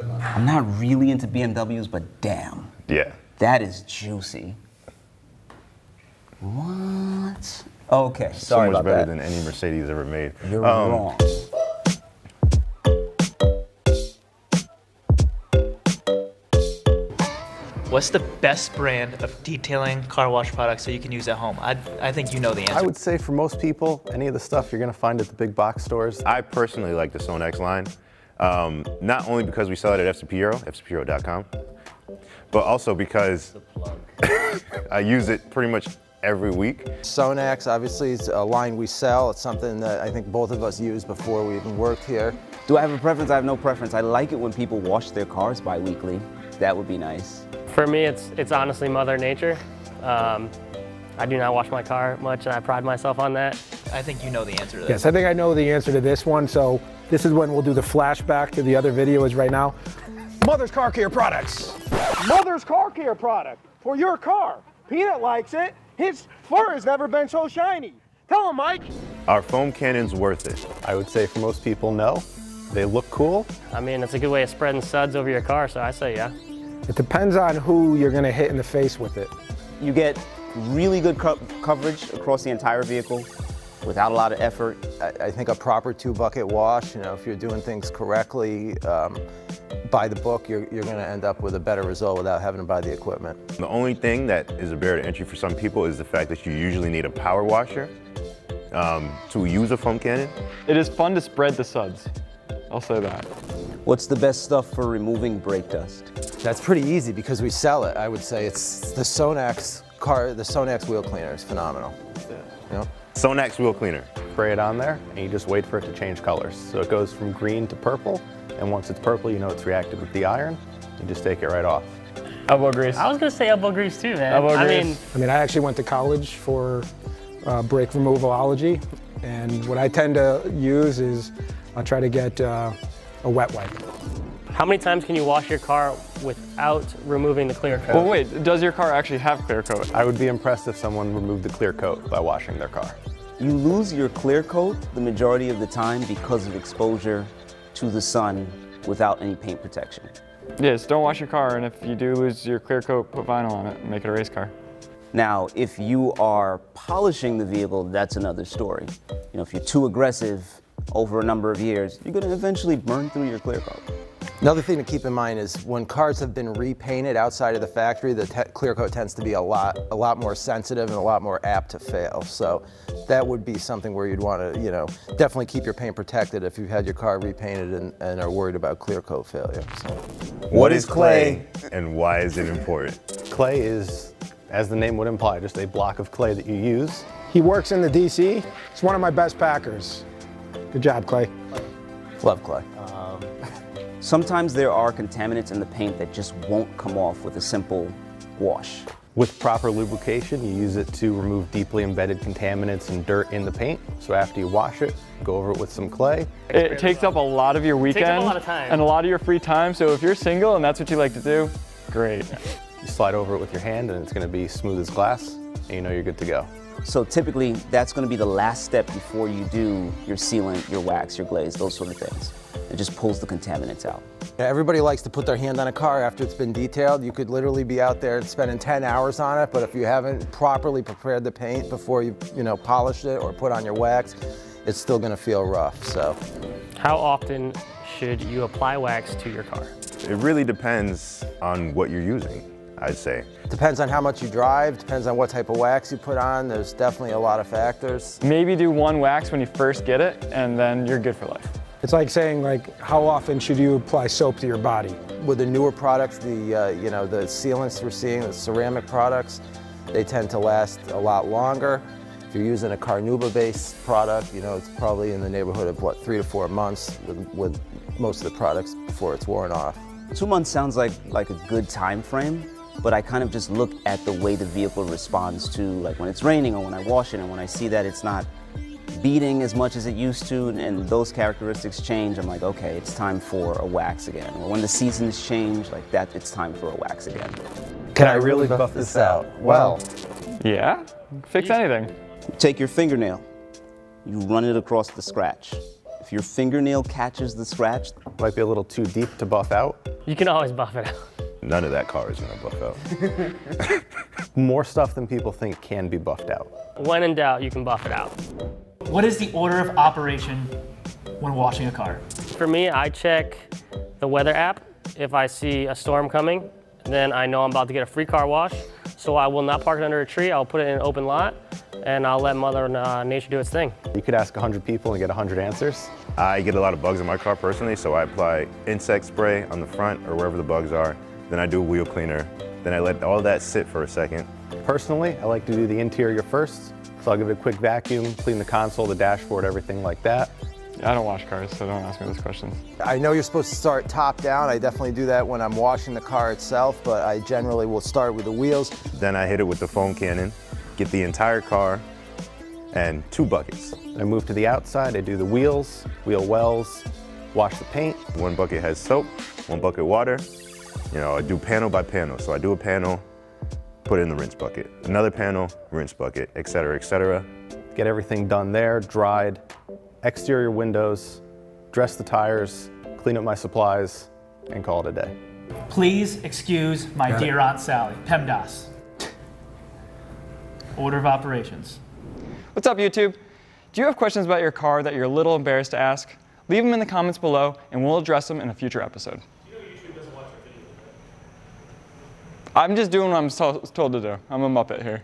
I'm not really into BMWs, but damn. Yeah. That is juicy. What? Okay, sorry so much about better that. than any Mercedes ever made. You're wrong. What's the best brand of detailing car wash products that you can use at home? I think you know the answer. I would say for most people, any of the stuff you're gonna find at the big box stores. I personally like the Sonax line, not only because we sell it at FCP Euro, fcpeuro.com, but also because I use it pretty much every week. Sonax obviously is a line we sell. It's something that I think both of us used before we even worked here. Do I have a preference? I have no preference. I like it when people wash their cars bi-weekly. That would be nice. For me, it's honestly Mother Nature. I do not wash my car much, and I pride myself on that. I think you know the answer to that. Yes, I think I know the answer to this one, so this is when we'll do the flashback to the other video is right now. Mother's Car Care Products. Mother's Car Care product for your car. Peanut likes it. His fur has never been so shiny. Tell him, Mike. Our foam cannon's worth it. I would say for most people, no. They look cool. I mean, it's a good way of spreading suds over your car, so I say yeah. It depends on who you're gonna hit in the face with it. You get really good coverage across the entire vehicle without a lot of effort. I think a proper 2-bucket wash, if you're doing things correctly, by the book, you're gonna end up with a better result without having to buy the equipment. The only thing that is a barrier to entry for some people is the fact that you usually need a power washer to use a foam cannon. It is fun to spread the suds. I'll say that. What's the best stuff for removing brake dust? That's pretty easy because we sell it. I would say it's the Sonax wheel cleaner is phenomenal. Yeah. Sonax wheel cleaner. Spray it on there and you just wait for it to change colors. So it goes from green to purple, and once it's purple, you know it's reacted with the iron. You just take it right off. Elbow grease. I was gonna say elbow grease too, man. Elbow grease. I mean, I actually went to college for brake removalology, and what I tend to use is I'll try to get a wet wipe. How many times can you wash your car without removing the clear coat? Well, wait, does your car actually have clear coat? I would be impressed if someone removed the clear coat by washing their car. You lose your clear coat the majority of the time because of exposure to the sun without any paint protection. Yes, don't wash your car, and if you do lose your clear coat, put vinyl on it and make it a race car. Now, if you are polishing the vehicle, that's another story. If you're too aggressive over a number of years, you're going to eventually burn through your clear coat. Another thing to keep in mind is when cars have been repainted outside of the factory, the clear coat tends to be a lot more sensitive and a lot more apt to fail. So that would be something where you'd want to, definitely keep your paint protected if you've had your car repainted and are worried about clear coat failure. So. What is clay and why is it important? Clay is, as the name would imply, just a block of clay that you use. He works in the DC. He's one of my best packers. Good job, Clay. Love clay. Sometimes there are contaminants in the paint that just won't come off with a simple wash. With proper lubrication, you use it to remove deeply embedded contaminants and dirt in the paint. So after you wash it, go over it with some clay. It takes up a lot of your weekend takes up a lot of time. And a lot of your free time, so if you're single and that's what you like to do, great. You slide over it with your hand and it's going to be smooth as glass, and you know you're good to go. So typically, that's going to be the last step before you do your sealant, your wax, your glaze, those sort of things. It just pulls the contaminants out. Yeah, everybody likes to put their hand on a car after it's been detailed. You could literally be out there spending 10 hours on it, but if you haven't properly prepared the paint before you polished it or put on your wax, it's still going to feel rough. So, How often should you apply wax to your car? It really depends on what you're using, I'd say. Depends on how much you drive, depends on what type of wax you put on. There's definitely a lot of factors. Maybe do one wax when you first get it, and then you're good for life. It's like saying, how often should you apply soap to your body? With the newer products, the sealants we're seeing, the ceramic products, they tend to last a lot longer. If you're using a Carnauba-based product, it's probably in the neighborhood of 3 to 4 months with most of the products before it's worn off. 2 months sounds like a good time frame, but I kind of just look at the way the vehicle responds to when it's raining or when I wash it, and when I see that it's not beating as much as it used to, and those characteristics change, I'm like, okay, it's time for a wax again. Or when the seasons change like that, it's time for a wax again. Can I really buff this out? Well, yeah, fix anything. Take your fingernail, you run it across the scratch. If your fingernail catches the scratch, Might be a little too deep to buff out. You can always buff it out. None of that car is gonna buff out. More stuff than people think can be buffed out. When in doubt, you can buff it out. What is the order of operation when washing a car? For me, I check the weather app. If I see a storm coming, then I know I'm about to get a free car wash. So I will not park it under a tree. I'll put it in an open lot, and I'll let Mother Nature do its thing. You could ask 100 people and get 100 answers. I get a lot of bugs in my car personally, so I apply insect spray on the front or wherever the bugs are. Then I do a wheel cleaner. Then I let all that sit for a second. Personally, I like to do the interior first. So I'll give it a quick vacuum, clean the console, the dashboard, everything like that. I don't wash cars, so don't ask me those questions. I know you're supposed to start top down. I definitely do that when I'm washing the car itself, but I generally will start with the wheels. Then I hit it with the foam cannon, get the entire car, and 2 buckets. I move to the outside, I do the wheels, wheel wells, wash the paint. 1 bucket has soap, 1 bucket water. You know, I do panel by panel. So I do a panel, put it in the rinse bucket. Another panel, rinse bucket, et cetera, et cetera. Get everything done there, dried, exterior windows, dress the tires, clean up my supplies, and call it a day. Please excuse my dear Aunt Sally, PEMDAS. Order of operations. What's up, YouTube? Do you have questions about your car that you're a little embarrassed to ask? Leave them in the comments below, and we'll address them in a future episode. I'm just doing what I'm told to do. I'm a Muppet here.